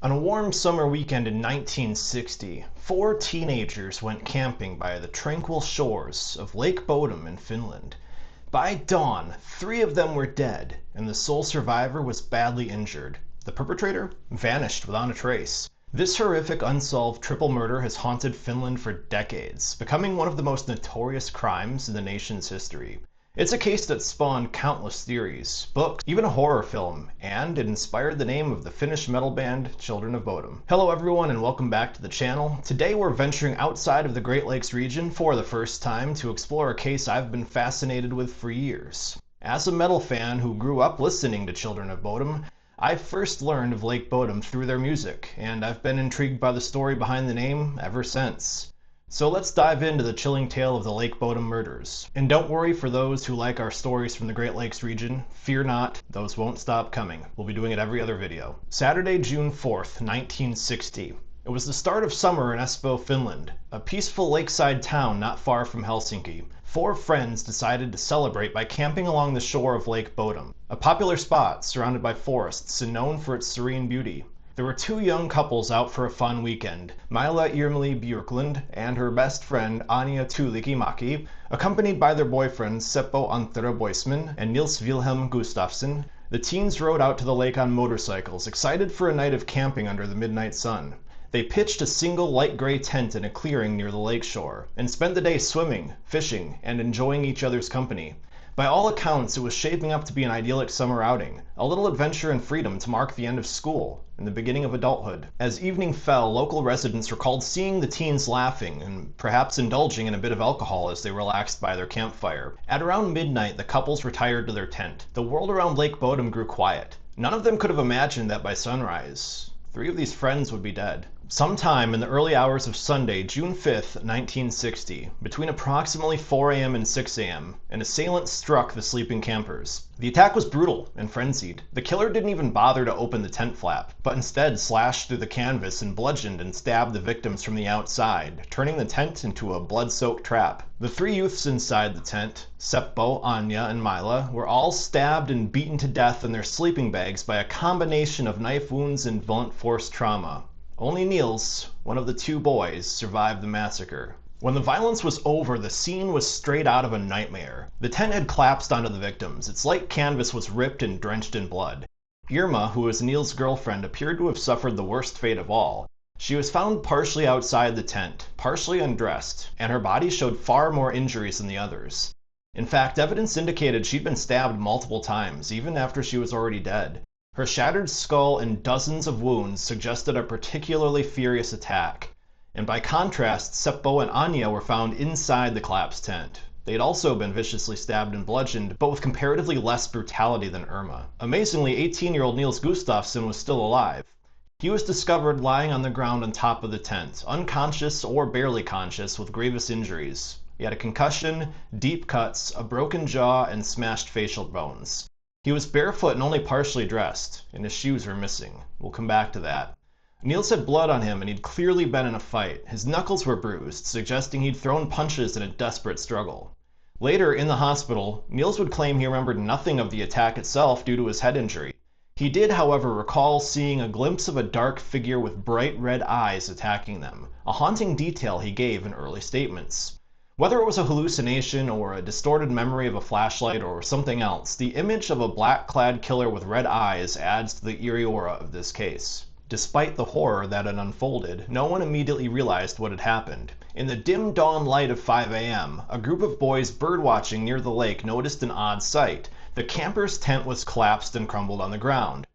On a warm summer weekend in 1960, four teenagers went camping by the tranquil shores of Lake Bodom in Finland. By dawn, three of them were dead, and the sole survivor was badly injured. The perpetrator vanished without a trace. This horrific unsolved triple murder has haunted Finland for decades, becoming one of the most notorious crimes in the nation's history. It's a case that spawned countless theories, books, even a horror film, and it inspired the name of the Finnish metal band Children of Bodom. Hello everyone and welcome back to the channel. Today we're venturing outside of the Great Lakes region for the first time to explore a case I've been fascinated with for years. As a metal fan who grew up listening to Children of Bodom, I first learned of Lake Bodom through their music, and I've been intrigued by the story behind the name ever since. So let's dive into the chilling tale of the Lake Bodom murders. And don't worry, for those who like our stories from the Great Lakes region, fear not, those won't stop coming. We'll be doing it every other video. Saturday, June 4th, 1960. It was the start of summer in Espoo, Finland, a peaceful lakeside town not far from Helsinki. Four friends decided to celebrate by camping along the shore of Lake Bodom, a popular spot surrounded by forests and known for its serene beauty. There were two young couples out for a fun weekend, Mila Irmeli Björklund and her best friend Anja Tuulikimäki, accompanied by their boyfriends Seppo Antero Boisman and Nils Wilhelm Gustafsson. The teens rode out to the lake on motorcycles, excited for a night of camping under the midnight sun. They pitched a single light gray tent in a clearing near the lake shore, and spent the day swimming, fishing, and enjoying each other's company. By all accounts, it was shaping up to be an idyllic summer outing, a little adventure and freedom to mark the end of school and the beginning of adulthood. As evening fell, local residents recalled seeing the teens laughing and perhaps indulging in a bit of alcohol as they relaxed by their campfire. At around midnight, the couples retired to their tent. The world around Lake Bodom grew quiet. None of them could have imagined that by sunrise, three of these friends would be dead. Sometime in the early hours of Sunday, June 5th, 1960, between approximately 4 a.m. and 6 a.m., an assailant struck the sleeping campers. The attack was brutal and frenzied. The killer didn't even bother to open the tent flap, but instead slashed through the canvas and bludgeoned and stabbed the victims from the outside, turning the tent into a blood-soaked trap. The three youths inside the tent, Seppo, Anja, and Mila, were all stabbed and beaten to death in their sleeping bags by a combination of knife wounds and blunt force trauma. Only Niels, one of the two boys, survived the massacre. When the violence was over, the scene was straight out of a nightmare. The tent had collapsed onto the victims. Its light canvas was ripped and drenched in blood. Irma, who was Niels' girlfriend, appeared to have suffered the worst fate of all. She was found partially outside the tent, partially undressed, and her body showed far more injuries than the others. In fact, evidence indicated she'd been stabbed multiple times, even after she was already dead. Her shattered skull and dozens of wounds suggested a particularly furious attack. And by contrast, Seppo and Anja were found inside the collapsed tent. They had also been viciously stabbed and bludgeoned, but with comparatively less brutality than Irma. Amazingly, 18-year-old Nils Gustafsson was still alive. He was discovered lying on the ground on top of the tent, unconscious or barely conscious, with grievous injuries. He had a concussion, deep cuts, a broken jaw, and smashed facial bones. He was barefoot and only partially dressed, and his shoes were missing. We'll come back to that. Niels had blood on him and he'd clearly been in a fight. His knuckles were bruised, suggesting he'd thrown punches in a desperate struggle. Later, in the hospital, Niels would claim he remembered nothing of the attack itself due to his head injury. He did, however, recall seeing a glimpse of a dark figure with bright red eyes attacking them, a haunting detail he gave in early statements. Whether it was a hallucination or a distorted memory of a flashlight or something else, the image of a black-clad killer with red eyes adds to the eerie aura of this case. Despite the horror that had unfolded, no one immediately realized what had happened. In the dim dawn light of 5 a.m., a group of boys birdwatching near the lake noticed an odd sight. The camper's tent was collapsed and crumbled on the ground.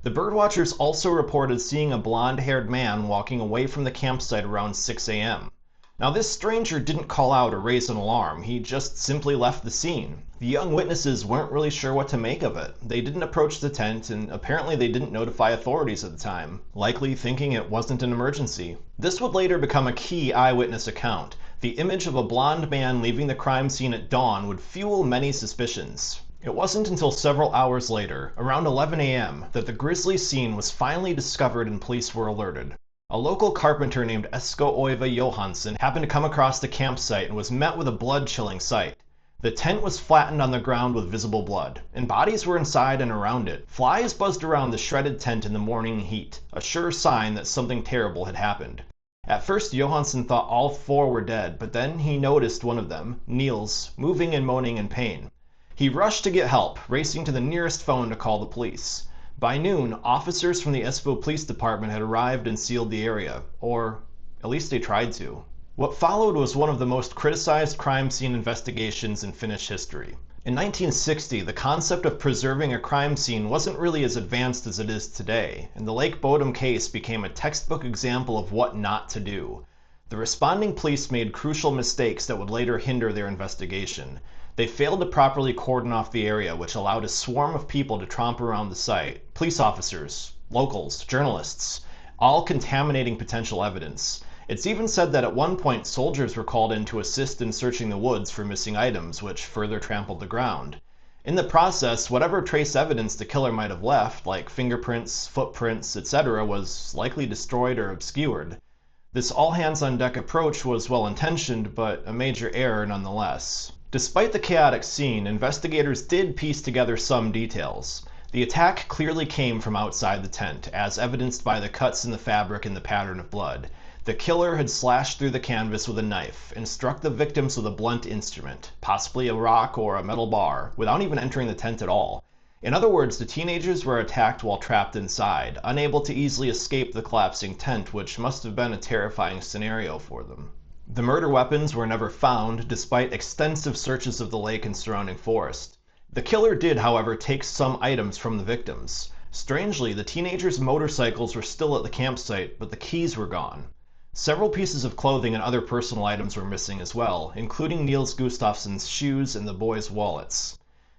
The birdwatchers also reported seeing a blonde-haired man walking away from the campsite around 6 a.m. Now, this stranger didn't call out or raise an alarm, he just simply left the scene. The young witnesses weren't really sure what to make of it. They didn't approach the tent, and apparently they didn't notify authorities at the time, likely thinking it wasn't an emergency. This would later become a key eyewitness account. The image of a blonde man leaving the crime scene at dawn would fuel many suspicions. It wasn't until several hours later, around 11 a.m., that the grisly scene was finally discovered and police were alerted. A local carpenter named Esko Oiva Johansson happened to come across the campsite and was met with a blood-chilling sight. The tent was flattened on the ground with visible blood, and bodies were inside and around it. Flies buzzed around the shredded tent in the morning heat, a sure sign that something terrible had happened. At first, Johansson thought all four were dead, but then he noticed one of them, Niels, moving and moaning in pain. He rushed to get help, racing to the nearest phone to call the police. By noon, officers from the Espoo Police Department had arrived and sealed the area, or at least they tried to. What followed was one of the most criticized crime scene investigations in Finnish history. In 1960, the concept of preserving a crime scene wasn't really as advanced as it is today, and the Lake Bodom case became a textbook example of what not to do. The responding police made crucial mistakes that would later hinder their investigation. They failed to properly cordon off the area, which allowed a swarm of people to tromp around the site. Police officers, locals, journalists, all contaminating potential evidence. It's even said that at one point soldiers were called in to assist in searching the woods for missing items, which further trampled the ground. In the process, whatever trace evidence the killer might have left, like fingerprints, footprints, etc., was likely destroyed or obscured. This all-hands-on-deck approach was well-intentioned, but a major error nonetheless. Despite the chaotic scene, investigators did piece together some details. The attack clearly came from outside the tent, as evidenced by the cuts in the fabric and the pattern of blood. The killer had slashed through the canvas with a knife and struck the victims with a blunt instrument, possibly a rock or a metal bar, without even entering the tent at all. In other words, the teenagers were attacked while trapped inside, unable to easily escape the collapsing tent, which must have been a terrifying scenario for them. The murder weapons were never found, despite extensive searches of the lake and surrounding forest. The killer did, however, take some items from the victims. Strangely, the teenagers' motorcycles were still at the campsite, but the keys were gone. Several pieces of clothing and other personal items were missing as well, including Niels Gustafsson's shoes and the boys' wallets.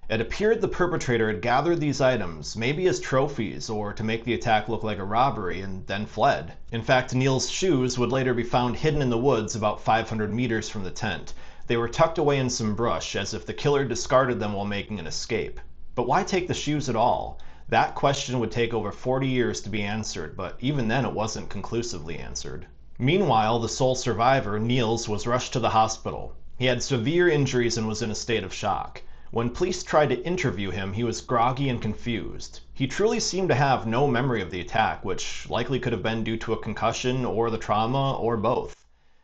It appeared the perpetrator had gathered these items, maybe as trophies or to make the attack look like a robbery, and then fled. In fact, Niels' shoes would later be found hidden in the woods about 500 meters from the tent. They were tucked away in some brush, as if the killer discarded them while making an escape. But why take the shoes at all? That question would take over 40 years to be answered, but even then it wasn't conclusively answered. Meanwhile, the sole survivor, Niels, was rushed to the hospital. He had severe injuries and was in a state of shock. When police tried to interview him, he was groggy and confused. He truly seemed to have no memory of the attack, which likely could have been due to a concussion or the trauma or both.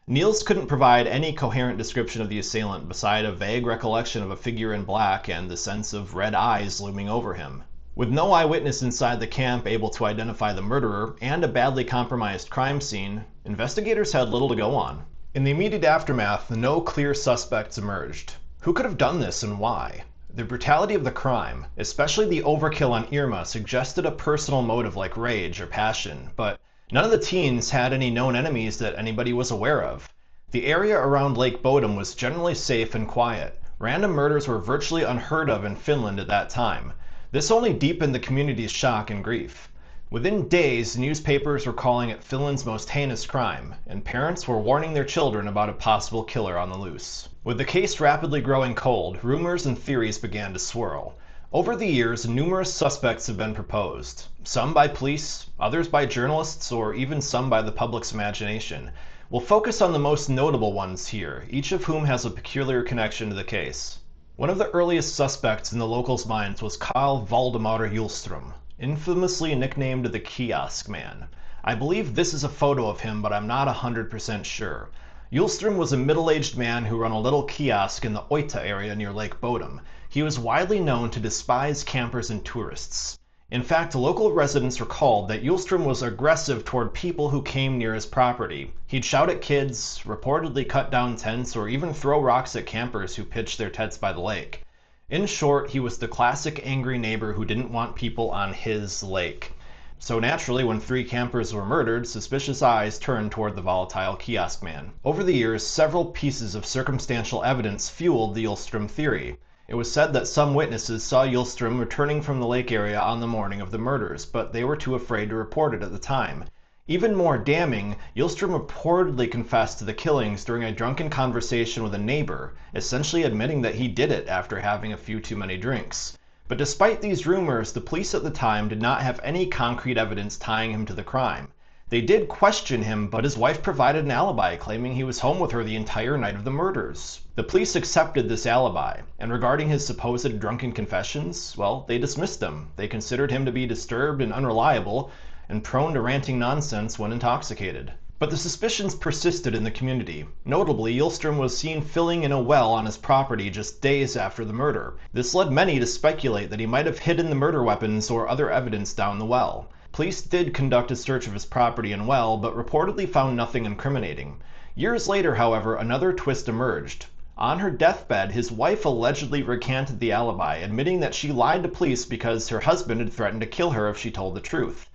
Niels couldn't provide any coherent description of the assailant beside a vague recollection of a figure in black and the sense of red eyes looming over him. With no eyewitness inside the camp able to identify the murderer and a badly compromised crime scene, investigators had little to go on. In the immediate aftermath, no clear suspects emerged. Who could have done this and why? The brutality of the crime, especially the overkill on Irma, suggested a personal motive like rage or passion, but none of the teens had any known enemies that anybody was aware of. The area around Lake Bodom was generally safe and quiet. Random murders were virtually unheard of in Finland at that time. This only deepened the community's shock and grief. Within days, newspapers were calling it Finland's most heinous crime, and parents were warning their children about a possible killer on the loose. With the case rapidly growing cold, rumors and theories began to swirl. Over the years, numerous suspects have been proposed, some by police, others by journalists, or even some by the public's imagination. We'll focus on the most notable ones here, each of whom has a peculiar connection to the case. One of the earliest suspects in the locals' minds was Carl Valdemar Hjulström, infamously nicknamed the Kiosk Man. I believe this is a photo of him, but I'm not 100% sure. Hjulström was a middle-aged man who ran a little kiosk in the Oita area near Lake Bodom. He was widely known to despise campers and tourists. In fact, local residents recalled that Hjulström was aggressive toward people who came near his property. He'd shout at kids, reportedly cut down tents, or even throw rocks at campers who pitched their tents by the lake. In short, he was the classic angry neighbor who didn't want people on his lake. So naturally, when 3 campers were murdered, suspicious eyes turned toward the volatile kiosk man. Over the years, several pieces of circumstantial evidence fueled the Hjulström theory. It was said that some witnesses saw Hjulström returning from the lake area on the morning of the murders, but they were too afraid to report it at the time. Even more damning, Hjulström reportedly confessed to the killings during a drunken conversation with a neighbor, essentially admitting that he did it after having a few too many drinks. But despite these rumors, the police at the time did not have any concrete evidence tying him to the crime. They did question him, but his wife provided an alibi, claiming he was home with her the entire night of the murders. The police accepted this alibi, and regarding his supposed drunken confessions, well, they dismissed them. They considered him to be disturbed and unreliable, and prone to ranting nonsense when intoxicated. But the suspicions persisted in the community. Notably, Hjulström was seen filling in a well on his property just days after the murder. This led many to speculate that he might have hidden the murder weapons or other evidence down the well. Police did conduct a search of his property and well, but reportedly found nothing incriminating. Years later, however, another twist emerged. On her deathbed, his wife allegedly recanted the alibi, admitting that she lied to police because her husband had threatened to kill her if she told the truth.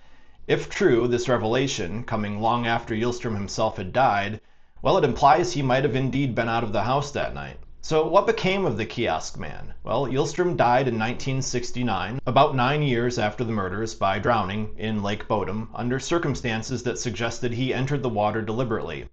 If true, this revelation, coming long after Hjulström himself had died, well, it implies he might have indeed been out of the house that night. So what became of the kiosk man? Well, Hjulström died in 1969, about 9 years after the murders, by drowning in Lake Bodom, under circumstances that suggested he entered the water deliberately.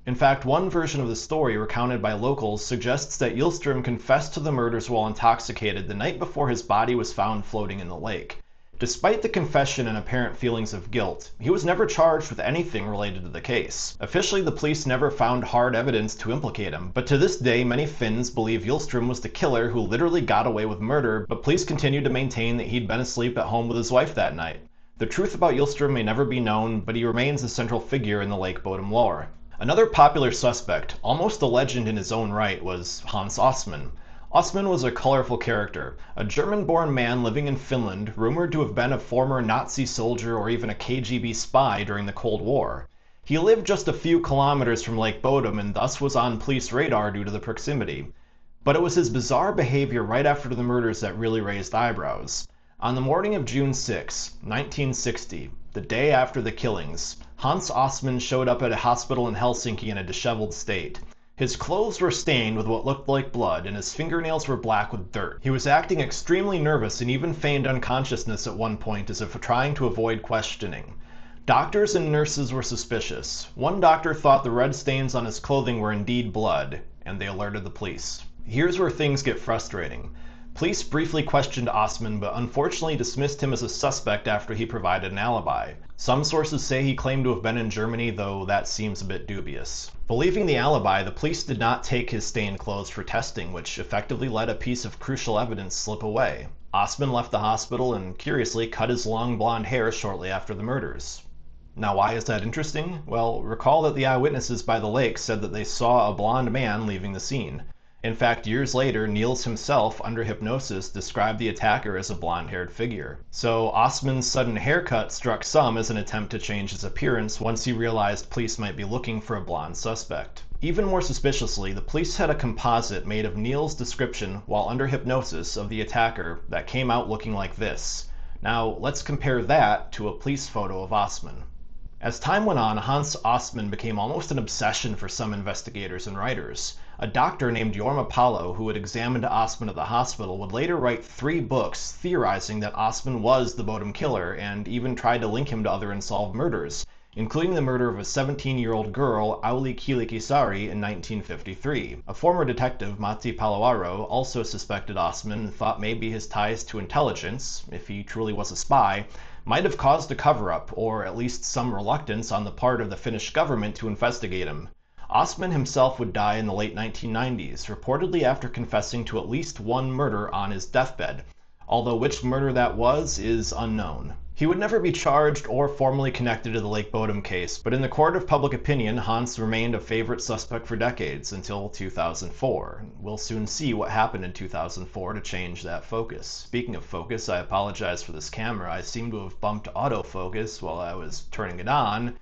In fact, one version of the story recounted by locals suggests that Hjulström confessed to the murders while intoxicated the night before his body was found floating in the lake. Despite the confession and apparent feelings of guilt, he was never charged with anything related to the case. Officially, the police never found hard evidence to implicate him, but to this day many Finns believe Hjulström was the killer who literally got away with murder, but police continue to maintain that he'd been asleep at home with his wife that night. The truth about Hjulström may never be known, but he remains a central figure in the Lake Bodom lore. Another popular suspect, almost a legend in his own right, was Hans Osman. Osman was a colorful character, a German-born man living in Finland, rumored to have been a former Nazi soldier or even a KGB spy during the Cold War. He lived just a few kilometers from Lake Bodom and thus was on police radar due to the proximity. But it was his bizarre behavior right after the murders that really raised eyebrows. On the morning of June 6, 1960, the day after the killings, Hans Osman showed up at a hospital in Helsinki in a disheveled state. His clothes were stained with what looked like blood, and his fingernails were black with dirt. He was acting extremely nervous and even feigned unconsciousness at one point as if trying to avoid questioning. Doctors and nurses were suspicious. One doctor thought the red stains on his clothing were indeed blood, and they alerted the police. Here's where things get frustrating. Police briefly questioned Osman, but unfortunately dismissed him as a suspect after he provided an alibi. Some sources say he claimed to have been in Germany, though that seems a bit dubious. Believing the alibi, the police did not take his stained clothes for testing, which effectively let a piece of crucial evidence slip away. Osman left the hospital and, curiously, cut his long blonde hair shortly after the murders. Now, why is that interesting? Well, recall that the eyewitnesses by the lake said that they saw a blonde man leaving the scene. In fact, years later, Niels himself, under hypnosis, described the attacker as a blonde-haired figure. So Osman's sudden haircut struck some as an attempt to change his appearance once he realized police might be looking for a blonde suspect. Even more suspiciously, the police had a composite made of Niels' description while under hypnosis of the attacker that came out looking like this. Now, let's compare that to a police photo of Osman. As time went on, Hans Osman became almost an obsession for some investigators and writers. A doctor named Jorma Palo, who had examined Osman at the hospital, would later write 3 books theorizing that Osman was the Bodom killer and even tried to link him to other unsolved murders, including the murder of a 17-year-old girl, Auli Kilikisari, in 1953. A former detective, Matti Paloaro, also suspected Osman and thought maybe his ties to intelligence, if he truly was a spy, might have caused a cover-up, or at least some reluctance on the part of the Finnish government to investigate him. Osman himself would die in the late 1990s, reportedly after confessing to at least one murder on his deathbed, although which murder that was is unknown. He would never be charged or formally connected to the Lake Bodom case, but in the court of public opinion, Hans remained a favorite suspect for decades, until 2004. We'll soon see what happened in 2004 to change that focus. Speaking of focus, I apologize for this camera. I seem to have bumped autofocus while I was turning it on,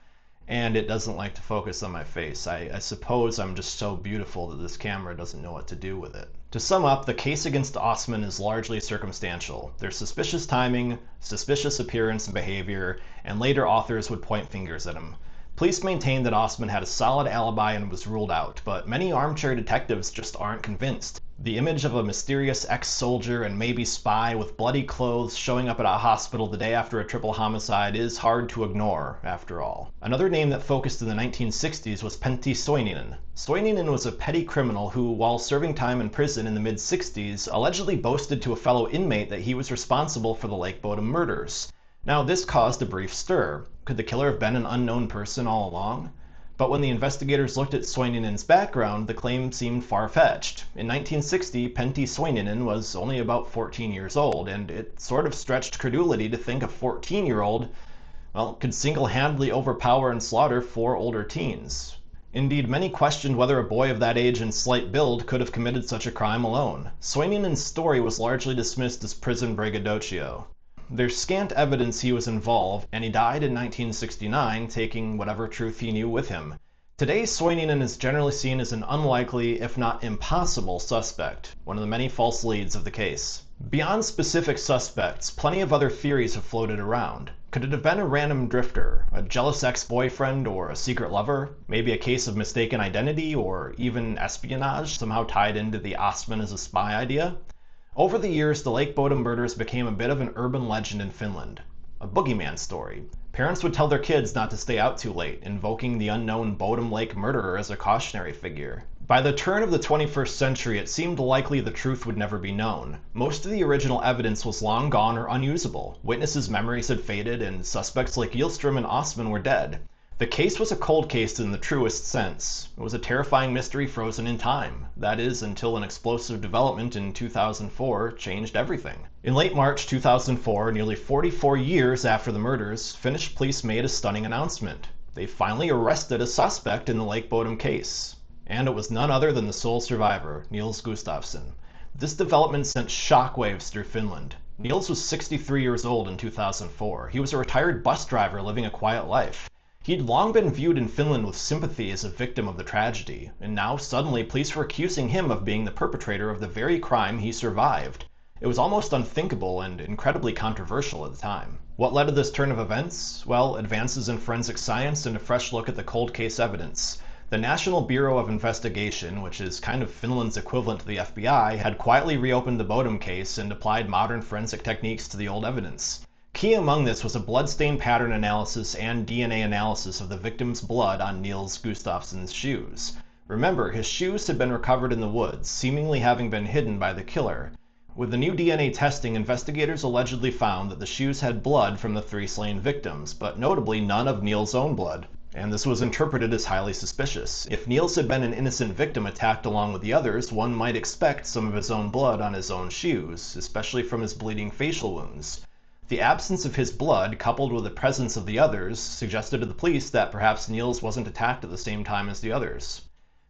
and it doesn't like to focus on my face. I suppose I'm just so beautiful that this camera doesn't know what to do with it. To sum up, the case against Osman is largely circumstantial. There's suspicious timing, suspicious appearance and behavior, and later authors would point fingers at him. Police maintain that Osman had a solid alibi and was ruled out, but many armchair detectives just aren't convinced. The image of a mysterious ex-soldier and maybe spy with bloody clothes showing up at a hospital the day after a triple homicide is hard to ignore, after all. Another name that focused in the 1960s was Pentti Soininen. Soininen was a petty criminal who, while serving time in prison in the mid-60s, allegedly boasted to a fellow inmate that he was responsible for the Lake Bodom murders. Now, this caused a brief stir. Could the killer have been an unknown person all along? But when the investigators looked at Soininen's background, the claim seemed far-fetched. In 1960, Pentti Soininen was only about 14 years old, and it sort of stretched credulity to think a 14-year-old, well, could single-handedly overpower and slaughter 4 older teens. Indeed, many questioned whether a boy of that age and slight build could have committed such a crime alone. Soininen's story was largely dismissed as prison braggadocio. There's scant evidence he was involved, and he died in 1969, taking whatever truth he knew with him. Today, Soininen is generally seen as an unlikely, if not impossible, suspect, one of the many false leads of the case. Beyond specific suspects, plenty of other theories have floated around. Could it have been a random drifter, a jealous ex-boyfriend, or a secret lover? Maybe a case of mistaken identity, or even espionage, somehow tied into the Ostman as a spy idea? Over the years, the Lake Bodom murders became a bit of an urban legend in Finland, a boogeyman story. Parents would tell their kids not to stay out too late, invoking the unknown Bodom Lake murderer as a cautionary figure. By the turn of the 21st century, it seemed likely the truth would never be known. Most of the original evidence was long gone or unusable. Witnesses' memories had faded, and suspects like Yilstrom and Ostman were dead. The case was a cold case in the truest sense. It was a terrifying mystery frozen in time. That is, until an explosive development in 2004 changed everything. In late March 2004, nearly 44 years after the murders, Finnish police made a stunning announcement. They finally arrested a suspect in the Lake Bodom case. And it was none other than the sole survivor, Niels Gustafsson. This development sent shockwaves through Finland. Niels was 63 years old in 2004. He was a retired bus driver living a quiet life. He'd long been viewed in Finland with sympathy as a victim of the tragedy, and now suddenly police were accusing him of being the perpetrator of the very crime he survived. It was almost unthinkable and incredibly controversial at the time. What led to this turn of events? Well, advances in forensic science and a fresh look at the cold case evidence. The National Bureau of Investigation, which is kind of Finland's equivalent to the FBI, had quietly reopened the Bodom case and applied modern forensic techniques to the old evidence. Key among this was a bloodstain pattern analysis and DNA analysis of the victim's blood on Niels Gustafsson's shoes. Remember, his shoes had been recovered in the woods, seemingly having been hidden by the killer. With the new DNA testing, investigators allegedly found that the shoes had blood from the 3 slain victims, but notably none of Niels' own blood. And this was interpreted as highly suspicious. If Niels had been an innocent victim attacked along with the others, one might expect some of his own blood on his own shoes, especially from his bleeding facial wounds. The absence of his blood, coupled with the presence of the others, suggested to the police that perhaps Niels wasn't attacked at the same time as the others.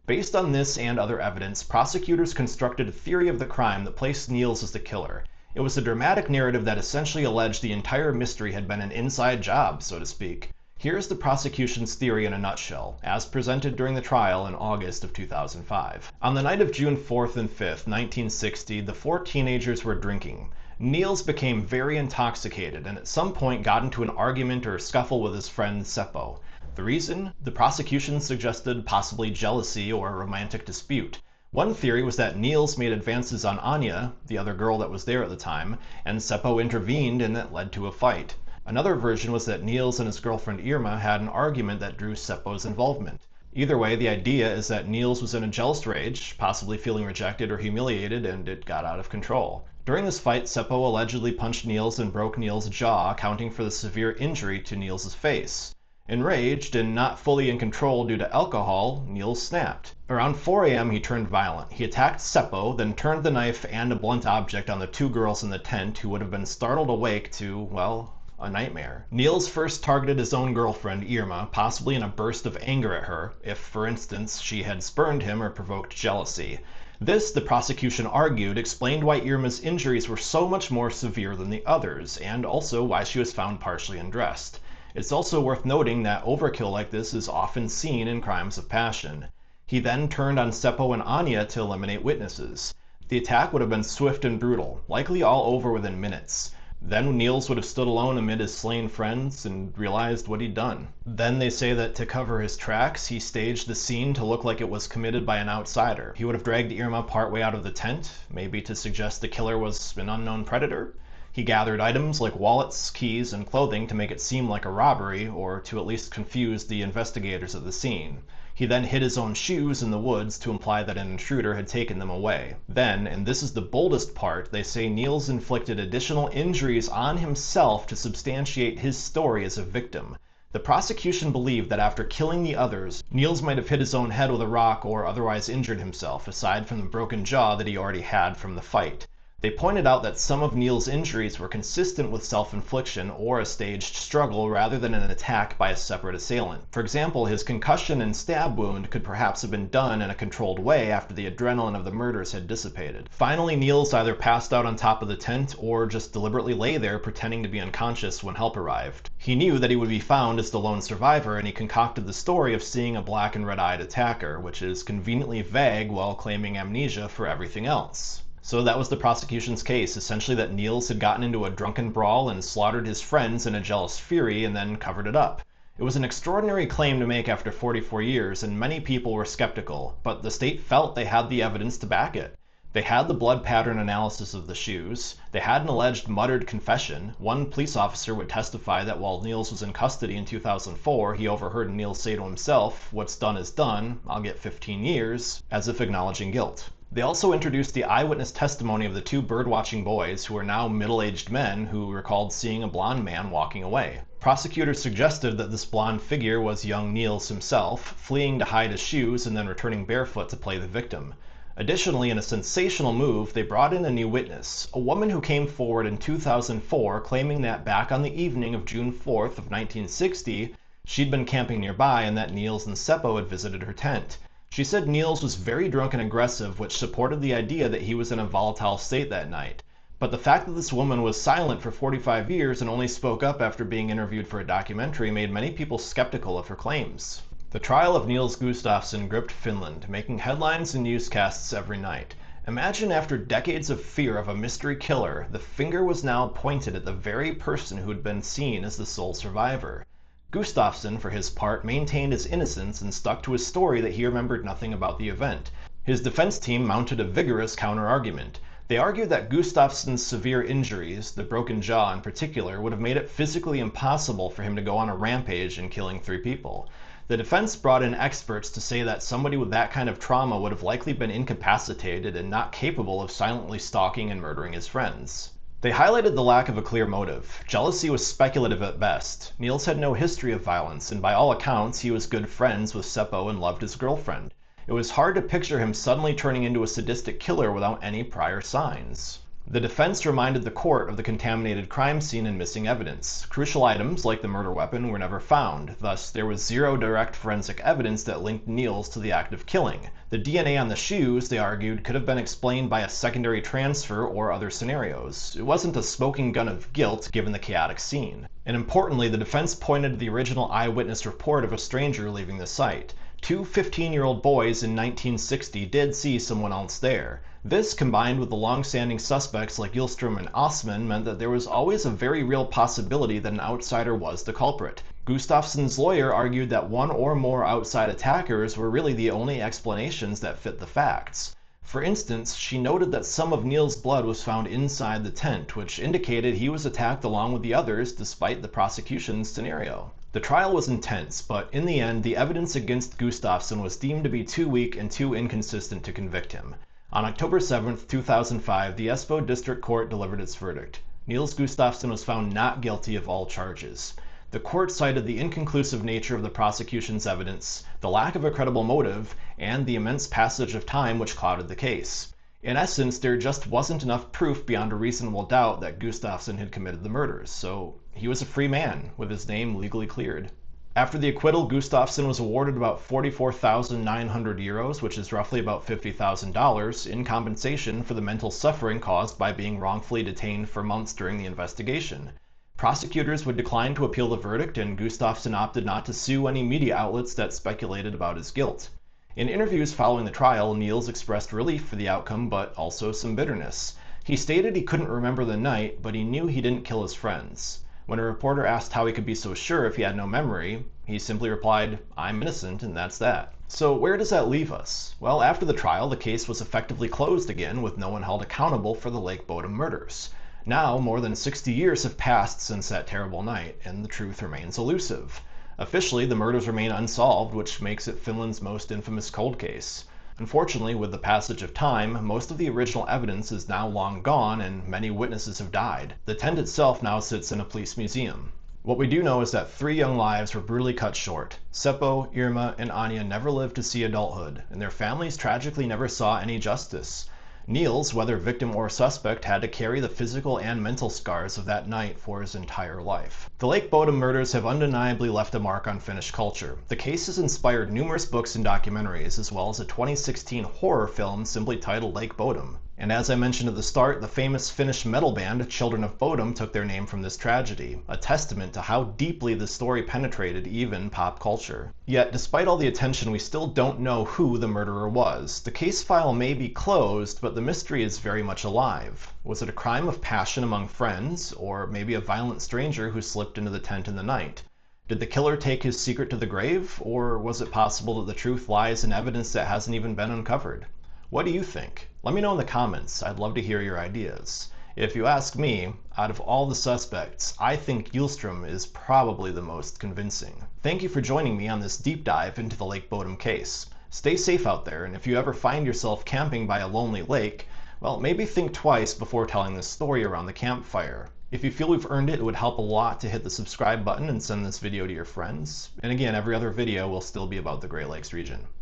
Based on this and other evidence, prosecutors constructed a theory of the crime that placed Niels as the killer. It was a dramatic narrative that essentially alleged the entire mystery had been an inside job, so to speak. Here's the prosecution's theory in a nutshell, as presented during the trial in August of 2005. On the night of June 4th and 5th, 1960, the 4 teenagers were drinking. Niels became very intoxicated and at some point got into an argument or scuffle with his friend Seppo. The reason? The prosecution suggested possibly jealousy or a romantic dispute. One theory was that Niels made advances on Anya, the other girl that was there at the time, and Seppo intervened and that led to a fight. Another version was that Niels and his girlfriend Irma had an argument that drew Seppo's involvement. Either way, the idea is that Niels was in a jealous rage, possibly feeling rejected or humiliated, and it got out of control. During this fight, Seppo allegedly punched Niels and broke Niels' jaw, accounting for the severe injury to Niels' face. Enraged and not fully in control due to alcohol, Niels snapped. Around 4 a.m. he turned violent. He attacked Seppo, then turned the knife and a blunt object on the 2 girls in the tent who would have been startled awake to, well, a nightmare. Niels first targeted his own girlfriend, Irma, possibly in a burst of anger at her, if, for instance, she had spurned him or provoked jealousy. This, the prosecution argued, explained why Irma's injuries were so much more severe than the others, and also why she was found partially undressed. It's also worth noting that overkill like this is often seen in crimes of passion. He then turned on Seppo and Anya to eliminate witnesses. The attack would have been swift and brutal, likely all over within minutes. Then Niels would have stood alone amid his slain friends and realized what he'd done. Then they say that to cover his tracks, he staged the scene to look like it was committed by an outsider. He would have dragged Irma partway out of the tent, maybe to suggest the killer was an unknown predator. He gathered items like wallets, keys, and clothing to make it seem like a robbery, or to at least confuse the investigators at the scene. He then hid his own shoes in the woods to imply that an intruder had taken them away. Then, and this is the boldest part, they say Niels inflicted additional injuries on himself to substantiate his story as a victim. The prosecution believed that after killing the others, Niels might have hit his own head with a rock or otherwise injured himself, aside from the broken jaw that he already had from the fight. They pointed out that some of Niels' injuries were consistent with self-infliction or a staged struggle rather than an attack by a separate assailant. For example, his concussion and stab wound could perhaps have been done in a controlled way after the adrenaline of the murders had dissipated. Finally, Niels either passed out on top of the tent or just deliberately lay there pretending to be unconscious when help arrived. He knew that he would be found as the lone survivor, and he concocted the story of seeing a black and red-eyed attacker, which is conveniently vague while claiming amnesia for everything else. So that was the prosecution's case, essentially that Niels had gotten into a drunken brawl and slaughtered his friends in a jealous fury and then covered it up. It was an extraordinary claim to make after 44 years, and many people were skeptical, but the state felt they had the evidence to back it. They had the blood pattern analysis of the shoes, they had an alleged muttered confession. One police officer would testify that while Niels was in custody in 2004, he overheard Niels say to himself, "What's done is done, I'll get 15 years, as if acknowledging guilt. They also introduced the eyewitness testimony of the two birdwatching boys who are now middle-aged men who recalled seeing a blonde man walking away. Prosecutors suggested that this blonde figure was young Niels himself, fleeing to hide his shoes and then returning barefoot to play the victim. Additionally, in a sensational move, they brought in a new witness, a woman who came forward in 2004 claiming that back on the evening of June 4th of 1960, she'd been camping nearby and that Niels and Seppo had visited her tent. She said Niels was very drunk and aggressive, which supported the idea that he was in a volatile state that night. But the fact that this woman was silent for 45 years and only spoke up after being interviewed for a documentary made many people skeptical of her claims. The trial of Niels Gustafsson gripped Finland, making headlines and newscasts every night. Imagine after decades of fear of a mystery killer, the finger was now pointed at the very person who had been seen as the sole survivor. Gustafsson, for his part, maintained his innocence and stuck to his story that he remembered nothing about the event. His defense team mounted a vigorous counter-argument. They argued that Gustafsson's severe injuries, the broken jaw in particular, would have made it physically impossible for him to go on a rampage and killing 3 people. The defense brought in experts to say that somebody with that kind of trauma would have likely been incapacitated and not capable of silently stalking and murdering his friends. They highlighted the lack of a clear motive. Jealousy was speculative at best. Niels had no history of violence, and by all accounts, he was good friends with Seppo and loved his girlfriend. It was hard to picture him suddenly turning into a sadistic killer without any prior signs. The defense reminded the court of the contaminated crime scene and missing evidence. Crucial items, like the murder weapon, were never found. Thus, there was zero direct forensic evidence that linked Niels to the act of killing. The DNA on the shoes, they argued, could have been explained by a secondary transfer or other scenarios. It wasn't a smoking gun of guilt, given the chaotic scene. And importantly, the defense pointed to the original eyewitness report of a stranger leaving the site. 2 15-year-old boys in 1960 did see someone else there. This, combined with the long-standing suspects like Gillstrom and Osman, meant that there was always a very real possibility that an outsider was the culprit. Gustafsson's lawyer argued that one or more outside attackers were really the only explanations that fit the facts. For instance, she noted that some of Niels' blood was found inside the tent, which indicated he was attacked along with the others despite the prosecution's scenario. The trial was intense, but in the end, the evidence against Gustafsson was deemed to be too weak and too inconsistent to convict him. On October 7, 2005, the Espoo District Court delivered its verdict. Niels Gustafsson was found not guilty of all charges. The court cited the inconclusive nature of the prosecution's evidence, the lack of a credible motive, and the immense passage of time which clouded the case. In essence, there just wasn't enough proof beyond a reasonable doubt that Gustafsson had committed the murders, so he was a free man, with his name legally cleared. After the acquittal, Gustafsson was awarded about 44,900 euros, which is roughly about $50,000, in compensation for the mental suffering caused by being wrongfully detained for months during the investigation. Prosecutors would decline to appeal the verdict, and Gustafsson opted not to sue any media outlets that speculated about his guilt. In interviews following the trial, Niels expressed relief for the outcome, but also some bitterness. He stated he couldn't remember the night, but he knew he didn't kill his friends. When a reporter asked how he could be so sure if he had no memory, he simply replied, "I'm innocent, and that's that." So where does that leave us? Well, after the trial, the case was effectively closed again, with no one held accountable for the Lake Bodom murders. Now, more than 60 years have passed since that terrible night, and the truth remains elusive. Officially, the murders remain unsolved, which makes it Finland's most infamous cold case. Unfortunately, with the passage of time, most of the original evidence is now long gone and many witnesses have died. The tent itself now sits in a police museum. What we do know is that 3 young lives were brutally cut short. Seppo, Irma, and Anya never lived to see adulthood, and their families tragically never saw any justice. Niels, whether victim or suspect, had to carry the physical and mental scars of that night for his entire life. The Lake Bodom murders have undeniably left a mark on Finnish culture. The case has inspired numerous books and documentaries, as well as a 2016 horror film simply titled Lake Bodom. And as I mentioned at the start, the famous Finnish metal band Children of Bodom took their name from this tragedy, a testament to how deeply the story penetrated even pop culture. Yet, despite all the attention, we still don't know who the murderer was. The case file may be closed, but the mystery is very much alive. Was it a crime of passion among friends, or maybe a violent stranger who slipped into the tent in the night? Did the killer take his secret to the grave, or was it possible that the truth lies in evidence that hasn't even been uncovered? What do you think? Let me know in the comments. I'd love to hear your ideas. If you ask me, out of all the suspects, I think Hjulström is probably the most convincing. Thank you for joining me on this deep dive into the Lake Bodom case. Stay safe out there, and if you ever find yourself camping by a lonely lake, well, maybe think twice before telling this story around the campfire. If you feel we've earned it, it would help a lot to hit the subscribe button and send this video to your friends. And again, every other video will still be about the Great Lakes region.